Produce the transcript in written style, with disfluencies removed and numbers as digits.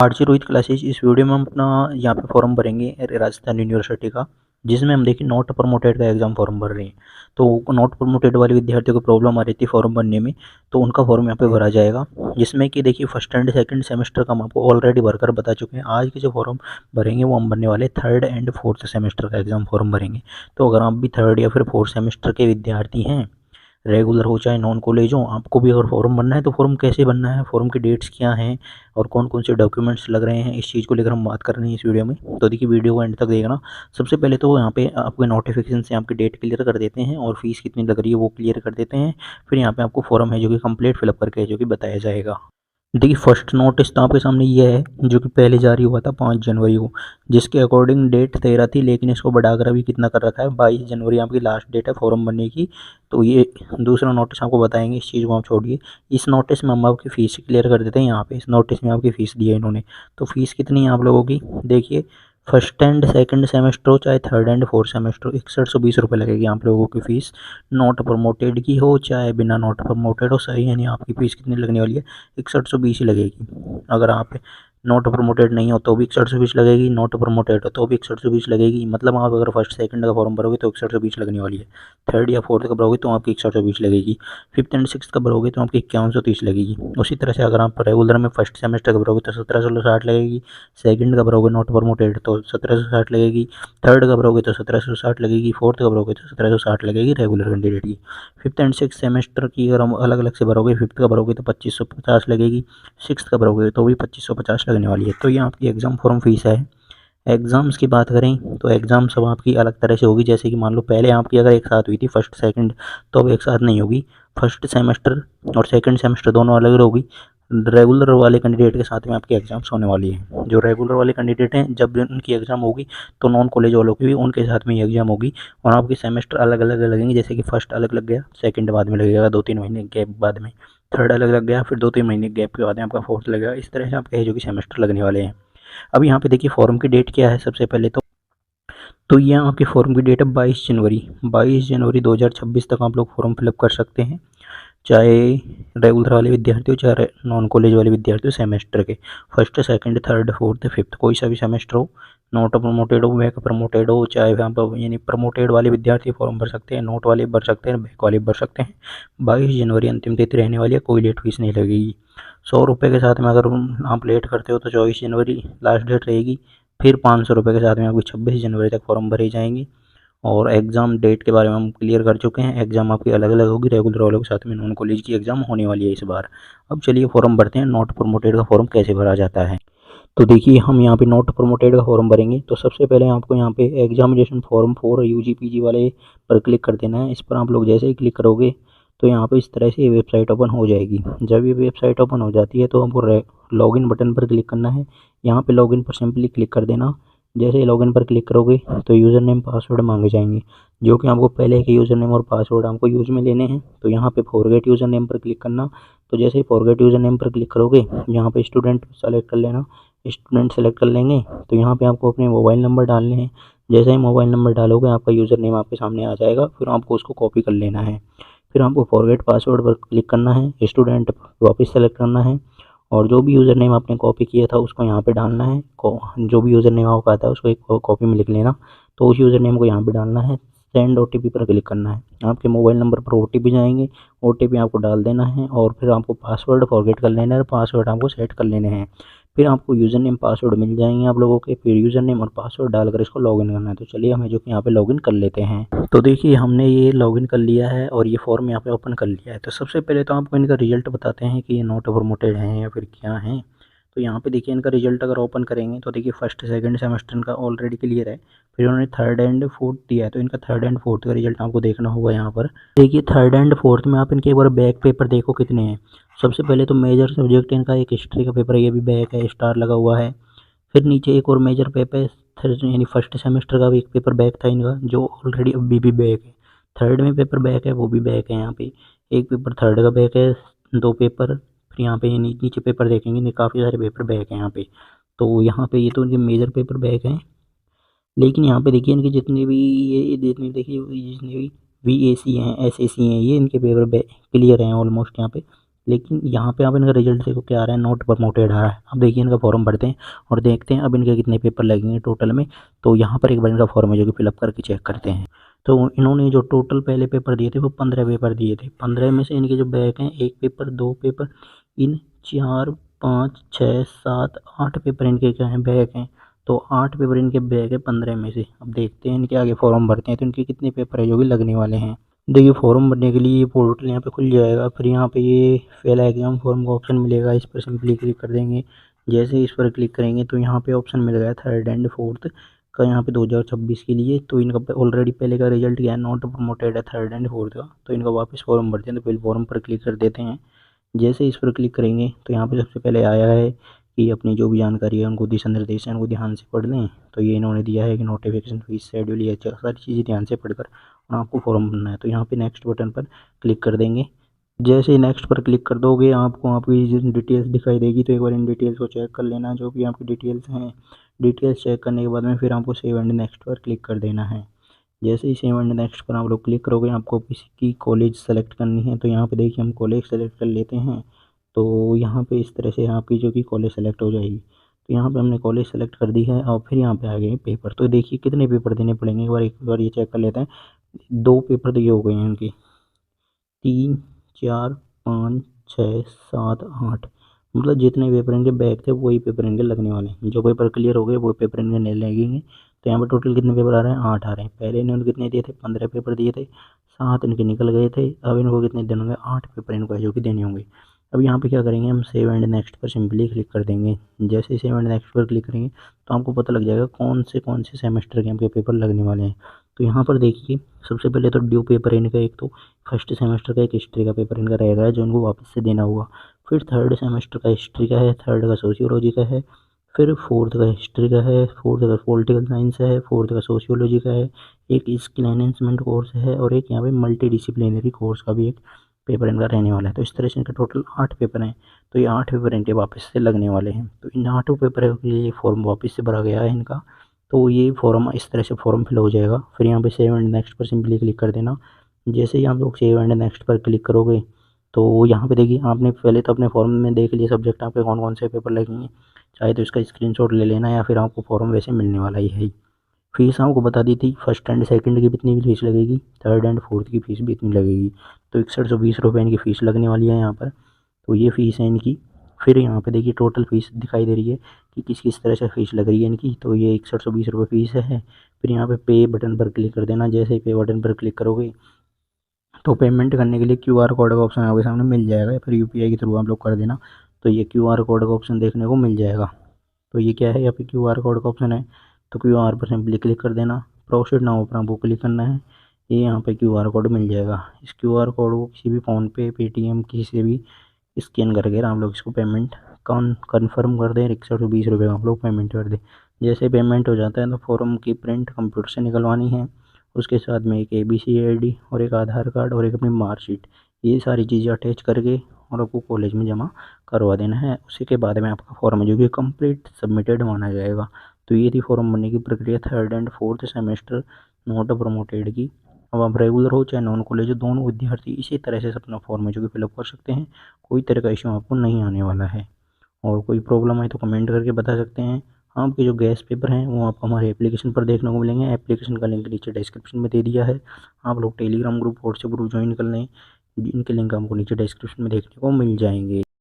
RG Rohit classes. इस video में हम अपना यहाँ पे फॉर्म भरेंगे राजस्थान यूनिवर्सिटी का, जिसमें हम देखिए नॉट प्रमोटेड का एग्जाम फॉर्म भर रहे हैं। तो नॉट प्रमोटेड वाले विद्यार्थियों को प्रॉब्लम आ रही थी फॉर्म भरने में, तो उनका फॉर्म यहाँ पे भरा जाएगा। जिसमें कि देखिए फर्स्ट एंड सेकंड सेमेस्टर का हम आपको ऑलरेडी भरकर बता चुके हैं। आज के जो फॉर्म भरेंगे वो हम भरने वाले थर्ड एंड फोर्थ सेमेस्टर का एग्जाम फॉर्म भरेंगे। तो अगर आप भी थर्ड या फिर फोर्थ सेमेस्टर के विद्यार्थी हैं, रेगुलर हो चाहे नॉन कॉलेज हो, आपको भी अगर फॉर्म भरना है तो फॉर्म कैसे भरना है, फॉर्म की डेट्स क्या हैं और कौन कौन से डॉक्यूमेंट्स लग रहे हैं, इस चीज़ को लेकर हम बात कर रहे हैं इस वीडियो में। तो देखिए वीडियो को एंड तक देखना। सबसे पहले तो यहाँ पे आपके नोटिफिकेशन से आपकी डेट क्लियर कर देते हैं और फीस कितनी लग रही है वो क्लियर कर देते हैं। फिर यहाँ पे आपको फॉर्म है जो कि कंप्लीट फिलअप करके जो कि बताया जाएगा। देखिए फर्स्ट नोटिस तो आपके सामने ये है जो कि पहले जारी हुआ था 5 जनवरी को, जिसके अकॉर्डिंग डेट 13 थी, लेकिन इसको बढ़ाकर अभी कितना कर रखा है, 22 जनवरी आपकी लास्ट डेट है फॉर्म भरने की। तो ये दूसरा नोटिस आपको बताएंगे, इस चीज़ को आप छोड़िए। इस नोटिस में हम आपकी फ़ीस क्लियर कर देते हैं। यहाँ पे इस नोटिस में आपकी फ़ीस दी है इन्होंने। तो फीस कितनी है आप लोगों की देखिए, फर्स्ट एंड सेकंड सेमेस्टर हो चाहे थर्ड एंड फोर्थ सेमेस्टर हो, 6120 रुपये लगेगी आप लोगों की फ़ीस। नॉट प्रमोटेड की हो चाहे बिना नॉट प्रमोटेड हो, सही यानी आपकी फ़ीस कितनी लगने वाली है, 6120 ही लगेगी। अगर आप नॉट प्रमोटेड नहीं हो तो भी 6120 लगेगी, नॉट प्रमोटेड हो तो भी 6120 लगेगी। मतलब आप अगर फर्स्ट सेकंड का फॉर्म भरोगे तो 6120 लगने वाली है। थर्ड या फोर्थ का भरोगे तो आपकी 6120 लगेगी। फिफ्थ एंड सिक्स का भरोगे तो आपकी 5130 लगेगी। उसी तरह से अगर आप रेगुलर में फर्स्ट सेमेस्टर का भरोगे तो 1760 लगेगी। सेकंड का भरोगे नॉट प्रमोटेड तो 1760 लगेगी। थर्ड का भरोगे तो 1760 लगेगी। फोर्थ का भरोगे तो 1760 लगेगी रेगुलर कैंडिडेट की। फिफ्थ एंड सिक्स सेमेस्टर की अगर हम अलग अलग से भरोगे, फिफ्थ का भरोगे तो 2550 लगेगी। सिक्स का भरोगे तो भी 2550 लगने वाली है। तो ये आपकी एग्ज़ाम फॉर्म फीस है। एग्ज़ाम्स की बात करें तो एग्ज़ाम सब आपकी अलग तरह से होगी। जैसे कि मान लो पहले आपकी अगर एक साथ हुई थी फर्स्ट सेकंड, तो अब एक साथ नहीं होगी। फर्स्ट सेमेस्टर और सेकंड सेमेस्टर दोनों अलग अलग होगी। रेगुलर वाले कैंडिडेट के साथ में आपकी एग्ज़ाम्स होने वाली है। जो रेगुलर वाले कैंडिडेट हैं, जब उनकी एग्ज़ाम होगी तो नॉन कॉलेज वालों की भी उनके साथ में ही एग्ज़ाम होगी। और आपके सेमेस्टर अलग अलग लगेंगे। जैसे कि फर्स्ट अलग लग गया, सेकंड बाद में लगेगा 2-3 महीने गैप बाद में। थर्ड अलग लग गया, फिर 2-3 महीने गैप के बाद में आपका फोर्थ लगेगा। इस तरह से आपके जो कि सेमेस्टर लगने वाले हैं। अब यहाँ पे देखिए फॉर्म की डेट क्या है। सबसे पहले तो ये आपके फॉर्म की डेट है 22 जनवरी 2026 तक आप लोग फॉर्म फिलअप कर सकते हैं। चाहे रेगुलर वाले विद्यार्थी हो चाहे नॉन कॉलेज वाले विद्यार्थी हो, सेमेस्टर के first second third fourth fifth कोई सा भी सेमेस्टर हो, नॉट प्रमोटेड हो बैक प्रमोटेड हो, चाहे वहाँ पर यानी प्रमोटेड वाले विद्यार्थी फॉर्म भर सकते हैं, नोट वाले भर सकते हैं, बैक वाले भर सकते हैं। 22 जनवरी अंतिम तिथि रहने वाली है। कोई लेट फीस नहीं लगेगी। 100 रुपये के साथ में अगर आप लेट करते हो तो 24 जनवरी लास्ट डेट रहेगी। फिर 500 रुपये के साथ में आपकी 26 जनवरी तक फॉर्म भरे जाएंगे। और एग्ज़ाम डेट के बारे में हम क्लियर कर चुके हैं। एग्ज़ाम आपकी अलग अलग होगी। रेगुलर वालों के साथ में नॉन कॉलेज की एग्ज़ाम होने वाली है इस बार। अब चलिए फॉर्म भरते हैं। नॉट प्रमोटेड का फॉर्म कैसे भरा जाता है, तो देखिए हम यहाँ पे नॉट प्रमोटेड का फॉर्म भरेंगे। तो सबसे पहले आपको यहाँ पे examination form for UG PG वाले पर क्लिक कर देना है। इस पर आप लोग जैसे ही क्लिक करोगे तो यहाँ पे इस तरह से ये वेबसाइट ओपन हो जाएगी। जब ये वेबसाइट ओपन हो जाती है तो हमको लॉगिन बटन पर क्लिक करना है। यहाँ पे लॉगिन पर सिंपली क्लिक कर देना। जैसे ही लॉगिन पर क्लिक करोगे तो यूज़र नेम पासवर्ड मांगे जाएंगे, जो कि आपको पहले के यूज़र नेम और पासवर्ड आपको यूज़ में लेने हैं। तो यहाँ पे फॉरगेट यूज़र नेम पर क्लिक करना। तो जैसे ही फॉरगेट यूज़र नेम पर क्लिक करोगे यहाँ पे स्टूडेंट सेलेक्ट कर लेना। स्टूडेंट सेलेक्ट कर लेंगे तो यहाँ पे आपको अपने मोबाइल नंबर डालने हैं। जैसे ही मोबाइल नंबर डालोगे आपका यूज़र नेम आपके सामने आ जाएगा। फिर आपको उसको कॉपी कर लेना है। फिर आपको फॉरगेट पासवर्ड पर क्लिक करना है, स्टूडेंट वापस सेलेक्ट करना है और जो भी यूज़र नेम आपने कॉपी किया था उसको यहाँ पे डालना है। जो भी यूज़र नेम आपका आता है उसको एक कॉपी में लिख लेना। तो उस यूज़र नेम को यहाँ पे डालना है। सेंड ओटीपी पर क्लिक करना है। आपके मोबाइल नंबर पर ओटीपी जाएंगे, ओटीपी आपको डाल देना है और फिर आपको पासवर्ड फॉरगेट कर लेना है और पासवर्ड आपको सेट कर लेने हैं। फिर आपको यूज़र नेम पासवर्ड मिल जाएंगे आप लोगों के। फिर यूज़र नेम और पासवर्ड डालकर इसको लॉगिन करना है। तो चलिए हमें जो कि यहाँ पे लॉगिन कर लेते हैं। तो देखिए हमने ये लॉगिन कर लिया है और ये फॉर्म यहाँ पे ओपन कर लिया है। तो सबसे पहले तो आपको इनका रिजल्ट बताते हैं कि ये नॉट प्रमोटेड हैं या फिर क्या हैं। तो यहाँ पे देखिए इनका रिजल्ट अगर ओपन करेंगे तो देखिए फर्स्ट सेकंड सेमेस्टर इनका ऑलरेडी क्लियर है। फिर उन्होंने थर्ड एंड फोर्थ दिया है, तो इनका थर्ड एंड फोर्थ का रिजल्ट आपको देखना होगा। यहाँ पर देखिए थर्ड एंड फोर्थ में आप इनके एक बार बैक पेपर देखो कितने हैं। सबसे पहले तो मेजर सब्जेक्ट इनका एक हिस्ट्री का पेपर है, ये भी बैक है, स्टार लगा हुआ है। फिर नीचे एक और मेजर पेपर यानी फर्स्ट सेमेस्टर का भी एक पेपर बैक था इनका, जो ऑलरेडी अभी भी बैक है। थर्ड में पेपर बैक है, वो भी बैक है। यहाँ पे एक पेपर थर्ड का बैक है, 2 पेपर। फिर यहाँ पे नीचे पेपर देखेंगे काफ़ी सारे पेपर बैक हैं यहाँ पे। तो यहाँ पे ये तो इनके मेजर पेपर बैक हैं। लेकिन यहाँ पे देखिए इनके जितने भी ये जितने देखिए जितने भी VAC हैं, SAC हैं, ये इनके पेपर क्लियर हैं ऑलमोस्ट यहाँ पे। लेकिन यहाँ पे आप इनका रिजल्ट देखो क्या आ रहा है, नॉट प्रमोटेड आ रहा है। अब देखिए इनका फॉर्म भरते हैं और देखते हैं अब इनके कितने पेपर लगेंगे टोटल में। तो यहाँ पर एक बार इनका फॉर्म है जो कि फिलअप करके चेक करते हैं। तो इन्होंने जो टोटल पहले पेपर दिए थे वो 15 पेपर दिए थे। 15 में से इनके जो बैक हैं, 1 पेपर 2 पेपर, इन 4 5 6 7 8 पेपर इनके क्या हैं, बैक हैं। तो 8 पेपर इनके बैक है 15 में से। अब देखते हैं इनके आगे फॉर्म भरते हैं तो इनके कितने पेपर है जो कि लगने वाले हैं। देखिए फॉर्म भरने के लिए ये पोर्टल यहाँ पे खुल जाएगा। फिर यहाँ पे ये फेल एग्जाम फॉर्म का ऑप्शन मिलेगा, इस पर सिंपली क्लिक कर देंगे। जैसे ही इस पर क्लिक करेंगे तो यहाँ पे ऑप्शन मिल गया थर्ड एंड फोर्थ का, यहाँ पे 2026 के लिए। तो इनका ऑलरेडी पहले का रिजल्ट क्या है, नॉट प्रमोटेड है थर्ड एंड फोर्थ का। तो इनका वापस फॉर्म भरते हैं। तो पहले फॉर्म पर क्लिक कर देते हैं। जैसे इस पर क्लिक करेंगे तो यहाँ पे सबसे पहले आया है कि अपनी जो भी जानकारी है उनको दिशा निर्देश है उनको ध्यान से पढ़ लें। तो ये इन्होंने दिया है कि नोटिफिकेशन फीस शेड्यूल, ये सारी चीज़ें ध्यान से पढ़कर और आपको फॉर्म भरना है। तो यहाँ पे नेक्स्ट बटन पर क्लिक कर देंगे। जैसे ही नेक्स्ट पर क्लिक कर दोगे आपको आपकी डिटेल्स दिखाई देगी। तो एक बार इन डिटेल्स को चेक कर लेना, जो भी आपकी डिटेल्स हैं। डिटेल्स चेक करने के बाद में फिर आपको सेव एंड नेक्स्ट पर क्लिक कर देना है। जैसे ही सेव एंड नेक्स्ट पर आप लोग क्लिक करोगे आपको किसी की कॉलेज सेलेक्ट करनी है। तो यहाँ पे देखिए हम कॉलेज सेलेक्ट कर लेते हैं। तो यहाँ पे इस तरह से आपकी जो कि कॉलेज सेलेक्ट हो जाएगी। तो यहाँ पे हमने कॉलेज सेलेक्ट कर दी है और फिर यहाँ पे आ गए पेपर। तो देखिए कितने पेपर देने पड़ेंगे, एक बार ये चेक कर लेते हैं। 2 पेपर तो ये हो गए हैं इनके, 3 4 5 6 7 8, मतलब जितने पेपर इनके बैक थे वही पेपर इनके लगने वाले हैं। जो पेपर क्लियर हो गए वो पेपर इनके नहीं लगेंगे। तो यहाँ पर टोटल कितने पेपर आ रहे हैं, 8 आ रहे हैं। पहले इन्होंने कितने दिए थे, 15 पेपर दिए थे, 7 इनके निकल गए थे। अब इनको कितने देने होंगे, 8 पेपर इनको है जो कि देने होंगे। अब यहाँ पे क्या करेंगे, हम सेव एंड नेक्स्ट पर सिंपली क्लिक कर देंगे। जैसे ही सेव एंड नेक्स्ट पर क्लिक करेंगे तो आपको पता लग जाएगा कौन से सेमेस्टर के आपके पेपर लगने वाले हैं। तो यहाँ पर देखिए सबसे पहले तो ड्यू पेपर इनका एक तो फर्स्ट सेमेस्टर का एक हिस्ट्री का पेपर इनका रहेगा जो इनको वापस से देना होगा। फिर थर्ड सेमेस्टर का हिस्ट्री का है, थर्ड का सोशियोलॉजी का है, फिर फोर्थ का हिस्ट्री का है, फोर्थ का पॉलिटिकल साइंस है, फोर्थ का सोशियोलॉजी का है, एक स्किल एनहेंसमेंट कोर्स है और एक यहाँ पे मल्टी डिसिप्लिनरी कोर्स का भी एक पेपर इनका रहने वाला है। तो इस तरह से इनका टोटल 8 पेपर हैं। तो ये 8 पेपर इनके वापस से लगने वाले हैं। तो इन 8 पेपर के लिए फॉर्म वापस से भरा गया है इनका। तो ये फॉर्म इस तरह से फॉर्म फिल हो जाएगा। फिर यहाँ पे सेव एंड नेक्स्ट पर सिंपली क्लिक कर देना। जैसे ही आप लोग सेव एंड नेक्स्ट पर क्लिक करोगे तो यहाँ पे देखिए आपने पहले तो अपने फॉर्म में देख लिया सब्जेक्ट आपके कौन कौन से पेपर लगेंगे। चाहे तो इसका स्क्रीनशॉट ले लेना या फिर आपको फॉर्म वैसे मिलने वाला ही है। फीस आपको बता दी थी, फर्स्ट एंड सेकंड की भी इतनी फीस लगेगी, थर्ड एंड फोर्थ की फ़ीस भी इतनी लगेगी। तो 6120 रुपये इनकी फ़ीस लगने वाली है यहाँ पर। तो ये फ़ीस है इनकी। फिर यहाँ पे देखिए टोटल फ़ीस दिखाई दे रही है कि किस किस तरह से फ़ीस लग रही है इनकी। तो ये 6120 रुपये फ़ीस है। फिर यहाँ पे पे बटन पर क्लिक कर देना। जैसे ही पे बटन पर क्लिक करोगे तो पेमेंट करने के लिए क्यूआर कोड का ऑप्शन आपके सामने मिल जाएगा या फिर यूपीआई के थ्रू आप लोग कर देना। तो ये क्यूआर कोड का ऑप्शन देखने को मिल जाएगा। तो ये क्या है, यहाँ पे क्यूआर कोड का ऑप्शन है। तो क्यूआर पर सिंपली क्लिक कर देना। प्रोसीड नाउ पर आपको क्लिक करना है। ये यहाँ पे क्यूआर कोड मिल जाएगा। इस क्यूआर कोड को किसी भी फ़ोनपे, पेटीएम, किसी से भी स्कैन करके आप लोग इसको पेमेंट कन्फर्म कर दें। 6120 रुपये का आप लोग पेमेंट कर दें। जैसे पेमेंट हो जाता है तो फॉर्म की प्रिंट कंप्यूटर से निकलवानी है। उसके साथ में एक ABC ID और एक आधार कार्ड और एक अपनी मार्कशीट, ये सारी चीज़ें अटैच करके और आपको कॉलेज में जमा करवा देना है। उसी के बाद में आपका फॉर्म जो कि कंप्लीट सबमिटेड माना जाएगा। तो ये थी फॉर्म भरने की प्रक्रिया third and fourth semester not promoted की। अब आप रेगुलर हो चाहे नॉन कॉलेज हो, दोनों विद्यार्थी इसी तरह से अपना फॉर्म है जो कि फिलअप कर सकते हैं। कोई तरह का इशू आपको नहीं आने वाला है। और कोई प्रॉब्लम है तो कमेंट करके बता सकते हैं। आपके जो गैस पेपर हैं वो आपको हमारे एप्लीकेशन पर देखने को मिलेंगे। एप्लीकेशन का लिंक नीचे डिस्क्रिप्शन में दे दिया है। आप लोग Telegram group, WhatsApp group join कर लें, इनके लिंक आपको नीचे डिस्क्रिप्शन में देखने को मिल जाएंगे।